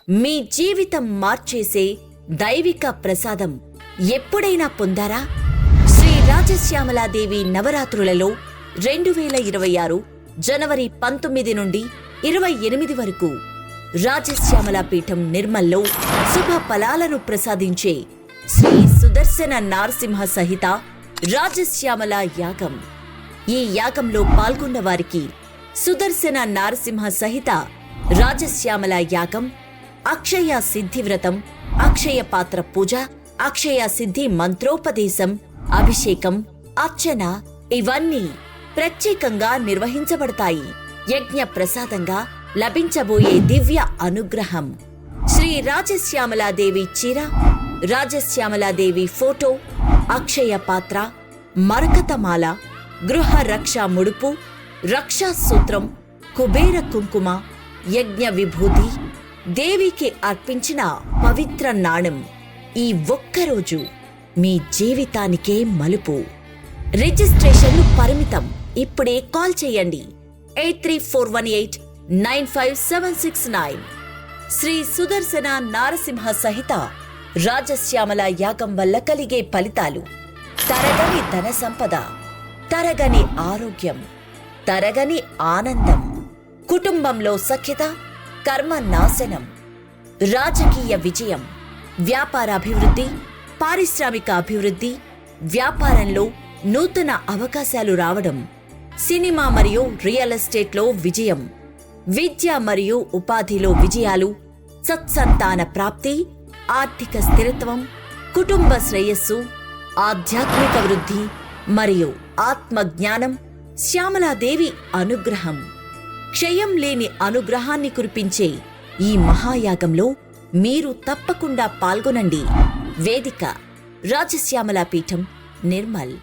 మీ జీవితం మార్చేసే దైవిక ప్రసాదం ఎప్పుడైనా పొందారా? శ్రీ రాజశ్యామలాదేవి నవరాత్రులలో 2026 జనవరి 19 నుండి 28 వరకు రాజశ్యామల పీఠం నిర్మల్లో శుభ ఫలాలను ప్రసాదించే శ్రీ సుదర్శన నారసింహ సహిత రాజశ్యామల యాగం. ఈ యాగంలో పాల్గొన్న వారికి సుదర్శన నారసింహ సహిత రాజశ్యామల యాగం, అక్షయ సిద్ధి వ్రతం, అక్షయ పాత్ర పూజ, అక్షయ సిద్ధి మంత్రోపదేశం, అభిషేకం, అర్చన ఇవన్నీ ప్రత్యేకంగా నిర్వహించబడతాయి. యజ్ఞ ప్రసాదంగా లభించబోయే దివ్య అనుగ్రహం, శ్రీ రాజశ్యామలాదేవి చీర, రాజశ్యామలాదేవి ఫోటో, అక్షయ పాత్ర, మరకతమాల, గృహ రక్ష ముడుపు, రక్షా సూత్రం, కుబేర కుంకుమ, యజ్ఞ విభూతి, దేవికి అర్పించిన పవిత్ర నాణెం. ఈ ఒక్కరోజు మీ జీవితానికే మలుపు. రిజిస్ట్రేషన్లు పరిమితం. ఇప్పుడే కాల్ చేయండి 8341895769. శ్రీ సుదర్శన నారసింహ సహిత రాజశ్యామల యాగం వల్ల కలిగే ఫలితాలు: తరగని ధన సంపద, తరగని ఆరోగ్యం, తరగని ఆనందం, కుటుంబంలో సఖ్యత, కర్మ నాశనం, రాజకీయ విజయం, వ్యాపార అభివృద్ధి, పారిశ్రామిక అభివృద్ధి, వ్యాపారంలో నూతన అవకాశాలు రావడం, సినిమా మరియు రియల్ ఎస్టేట్లో విజయం, విద్య మరియు ఉపాధిలో విజయాలు, సత్సంతాన ప్రాప్తి, ఆర్థిక స్థిరత్వం, కుటుంబ శ్రేయస్సు, ఆధ్యాత్మిక వృద్ధి మరియు ఆత్మజ్ఞానం, శ్యామలాదేవి అనుగ్రహం. క్షయం లేని అనుగ్రహాన్ని కురిపించే ఈ మహాయాగంలో మీరు తప్పకుండా పాల్గొనండి. వేదిక రాజశ్యామల పీఠం, నిర్మల్.